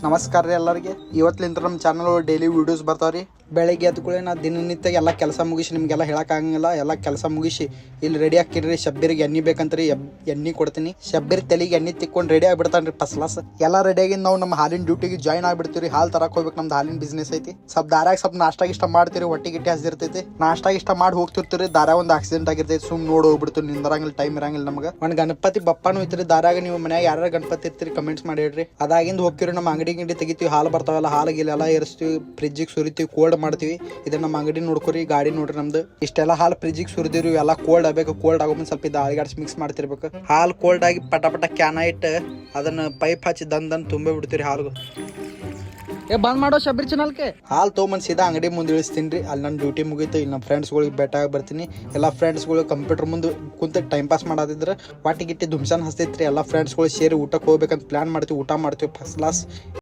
ನಮಸ್ಕಾರ ರೀ ಎಲ್ಲರಿಗೆ. ಇವತ್ತಿನಿಂದ ನಮ್ಮ ಚಾನಲ್ ಡೈಲಿ ವಿಡಿಯೋಸ್ ಬರ್ತಾವ್ರಿ. ಬೆಳಗ್ಗೆ ಎದ್ದ ಕೂಡಲೇ ನಾ ದಿನನಿತ್ಯ ಎಲ್ಲ ಕೆಲಸ ಮುಗಿಸಿ ನಿಮಗೆಲ್ಲ ಹೇಳೋಕ್ಕಾಗಂಗಿಲ್ಲ. ಎಲ್ಲ ಕೆಲಸ ಮುಗಿಸಿ ಇಲ್ಲಿ ರೆಡಿ ಹಾಕಿರಿ. ಶಬ್ಬರಿಗೆ ಎಣ್ಣೆ ಬೇಕಂತ್ರಿ, ಎಣ್ಣೆ ಕೊಡ್ತೀನಿ. ಶಬ್ಬರಿ ತಲೆಗೆ ಎಣ್ಣೆ ತಿಕ್ಕೊಂಡು ರೆಡಿ ಆಗಿಬಿಡ್ತಾನೆ ರೀ ಫಸ್ಟ್ ಕ್ಲಾಸ್. ಎಲ್ಲ ರೆಡಿಯಾಗಿ ನಾವು ನಮ್ಮ ಹಾಲಿನ ಡ್ಯೂಟಿಗೆ ಜಾಯ್ನ್ ಆಗಿಬಿಡ್ತೀವಿ. ಹಾಲು ತರಕ್ಕೆ ಹೋಗ್ಬೇಕು. ನಮ್ದು ಹಾಲಿನ ಬಿಸ್ನೆಸ್ ಐತಿ. ಸ್ವಲ್ಪ ದಾರಾಗ ಸ್ವಲ್ಪ ನಾಷ್ಟ ಇಷ್ಟ ಮಾಡ್ತೀರಿ. ಹೊಟ್ಟೆ ಗಿಟ್ಟೆ ಹಸಿರ್ತೈತಿ. ನಾಷ್ಟ ಇಷ್ಟ ಮಾಡಿ ಹೋಗ್ತಿರ್ತೀರಿ. ದಾರ ಒಂದು ಆಕ್ಸಿಡೆಂಟ್ ಆಗಿರ್ತೈತಿ. ಸುಮ್ ನೋಡಿ ಹೋಗ್ಬಿಡ್ತೀವಿ. ನಿಂದರಂಗಿಲ್ಲ, ಟೈಮ್ ಇರಂಗಿಲ್ಲ ನಮಗೆ. ಒಂದು ಗಣಪತಿ ಬಪ್ಪನೂ ಐತ್ರಿ ದಾರಾಗ. ನೀವು ಮನ್ಯಾಗ ಯಾರು ಗಣಪತಿ ಇರ್ತೀರಿ ಕಮೆಂಟ್ಸ್ ಮಾಡಿ ಹೇಳ್ರಿ. ಅದಾಗಿಂದ ಹೋಗ್ತೀವಿ ನಮ್ಮ ಅಂಗಡಿ ತೆಗಿತೀವಿ. ಹಾಲು ಬರ್ತಾವಲ್ಲ, ಹಾಲು ಗಿಲೆಲ್ಲ ಏರಿಸ್ತೀವಿ. ಫ್ರಿಜ್ಜಿಗೆ ಸುರಿತೀವಿ, ಕೋಲ್ಡ್ ಮಾಡ್ತೀವಿ. ಇದನ್ನ ನಮ್ಮ ಅಂಗಡಿ ನೋಡ್ಕೊರಿ, ಗಾಡಿ ನೋಡ್ರಿ ನಮ್ದು. ಇಷ್ಟೆಲ್ಲ ಹಾಲು ಫ್ರಿಜ್ಜಿಗೆ ಸುರಿದಿರಿ. ಎಲ್ಲ ಕೋಲ್ಡ್ ಆಗಬೇಕು. ಕೋಲ್ಡ್ ಆಗೋ ಸ್ವಲ್ಪ ಇದು ಆಳಿಗಾಡ್ಸಿ ಮಿಕ್ಸ್ ಮಾಡ್ತಿರ್ಬೇಕು. ಹಾಲು ಕೋಲ್ಡ್ ಆಗಿ ಪಟ ಕ್ಯಾನ ಇಟ್ಟು ಅದನ್ನ ಪೈಪ್ ಹಚ್ಚಿ ದಂದನ್ ತುಂಬೆ ಬಿಡ್ತೀರಿ ಹಾಲು. ಬಂದ್ ಮಾಡೋ ಶಬರಿ ಚಾನಲ್ಗೆ ಹಾಲು ತೊಗೊಂಬಂದು ಸೀದಾ ಅಂಗಡಿ ಮುಂದೆ ಇಳಿಸ್ತೀನಿ ರೀ. ಅಲ್ಲಿ ನನ್ನ ಡ್ಯೂಟಿ ಮುಗೀತು. ಇಲ್ಲಿ ನಮ್ಮ ಫ್ರೆಂಡ್ಸ್ಗಳಿಗೆ ಭೇಟಿಯಾಗಿ ಬರ್ತೀನಿ. ಎಲ್ಲ ಫ್ರೆಂಡ್ಸ್ಗಳು ಕಂಪ್ಯೂಟರ್ ಮುಂದೆ ಕುಂತ ಟೈಮ್ ಪಾಸ್ ಮಾಡೋದಿದ್ರೆ ವಾಟಿ ಗಿಟ್ಟಿ ದುಮ್ಸನ್ ಹಸ್ತೈತ್ರಿ. ಎಲ್ಲ ಫ್ರೆಂಡ್ಸ್ಗಳು ಸೇರಿ ಊಟಕ್ಕೆ ಹೋಗ್ಬೇಕಂತ ಪ್ಲಾನ್ ಮಾಡ್ತೀವಿ. ಊಟ ಮಾಡ್ತೀವಿ ಫಸ್ಟ್ ಕ್ಲಾಸ್.